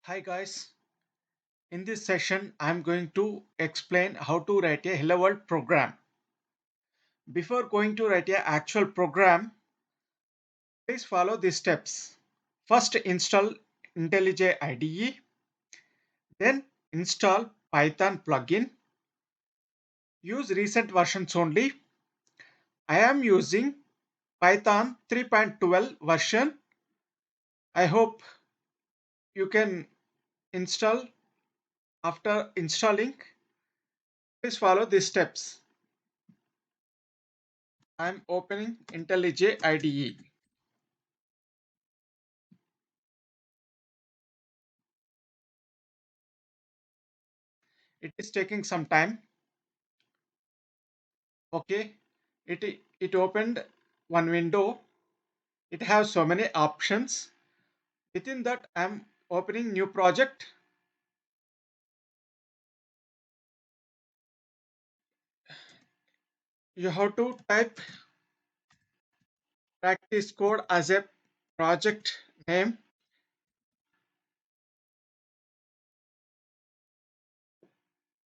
Hi guys, in this session I'm going to explain how to write a Hello World program. Before going to write a actual program, please follow these steps. First install IntelliJ IDE, then install Python plugin. Use recent versions only. I am using Python 3.12 version. I hope you can install. After installing, please follow these steps. I'm opening IntelliJ IDE. It is taking some time. Okay, it opened one window. It has so many options. Within that, I'm opening new project. You have to type practice code as a project name.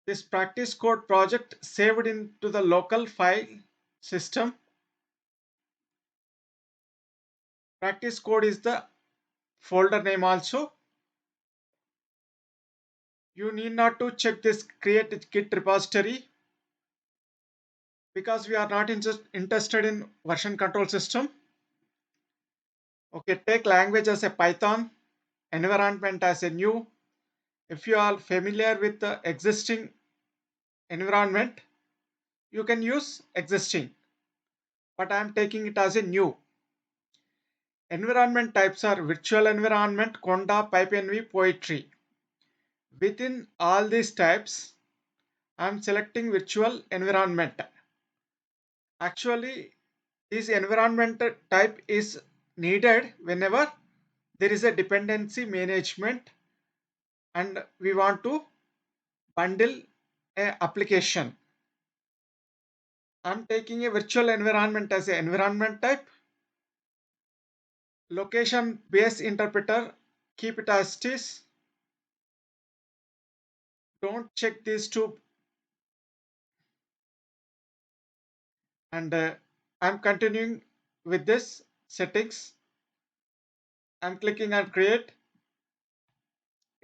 This practice code project saved into the local file system. Practice code is the folder name also. You need not to check this create git repository because we are not interested in version control system. Okay, take language as a Python, environment as a new. If you are familiar with the existing environment, you can use existing, but I am taking it as a new. Environment types are virtual environment, Conda, PyPNV, Poetry. Within all these types, I am selecting virtual environment. Actually, this environment type is needed whenever there is a dependency management and we want to bundle a application. I'm taking a virtual environment as an environment type. Location based interpreter, keep it as it is. Don't check these two. And I'm continuing with this settings. I'm clicking on create.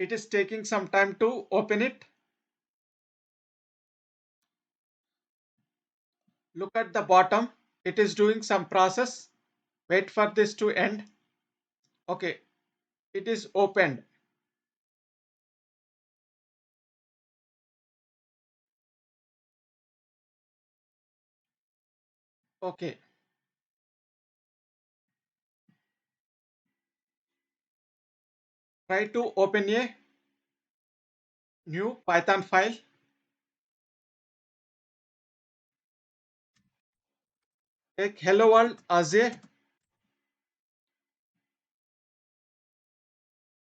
It is taking some time to open it. Look at the bottom. It is doing some process. Wait for this to end. Okay, it is opened. Okay, try to open a new Python file. Take hello world as a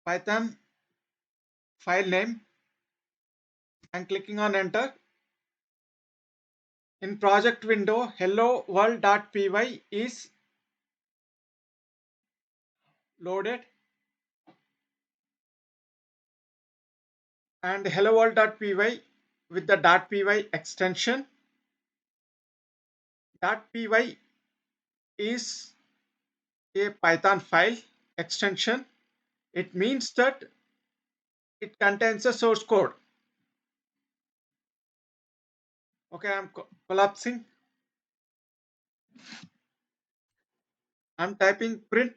Python file name and clicking on enter. In project window, hello world.py is loaded and hello world.py with the .py extension. .py is a Python file extension. It means that it contains a source code. Okay, I'm collapsing. I'm typing print.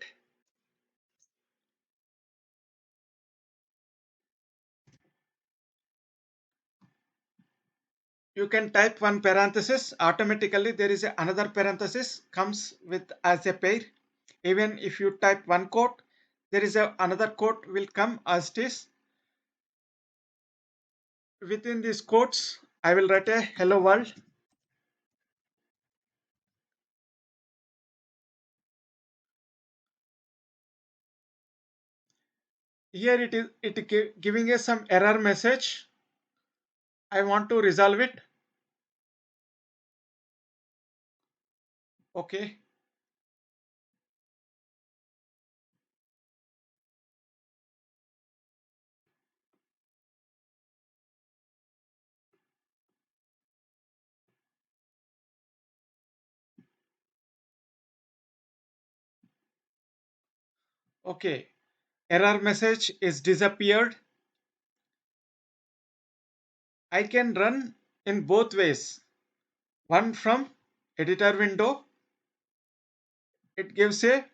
You can type one parenthesis. Automatically, there is another parenthesis comes with as a pair. Even if you type one quote, there is another quote will come as it is. Within these quotes, I will write a hello world. Here it giving us some error message. I want to resolve it. Okay. Okay, error message is disappeared. I can run in both ways. One from editor window, it gives a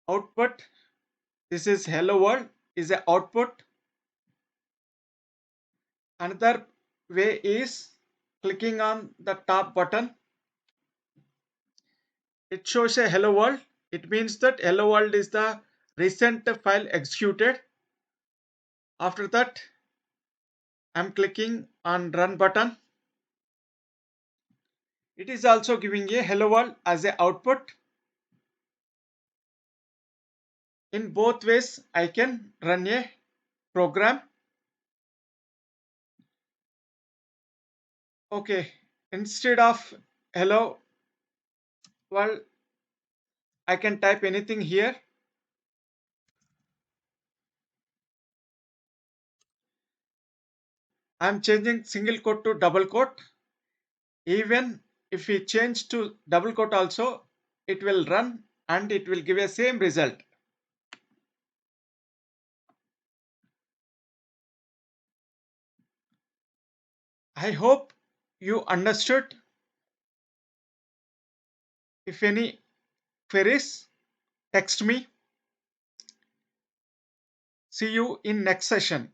output. This is hello world is a output. Another way is clicking on the top button. It shows a hello world. It means that hello world is the recent file executed. After that, I'm clicking on run button. It is also giving a hello world as a output. In both ways, I can run a program. Okay, instead of hello world, I can type anything here. I'm changing single quote to double quote. Even if we change to double quote also, it will run and it will give a same result. I hope you understood. If any queries, text me. See you in next session.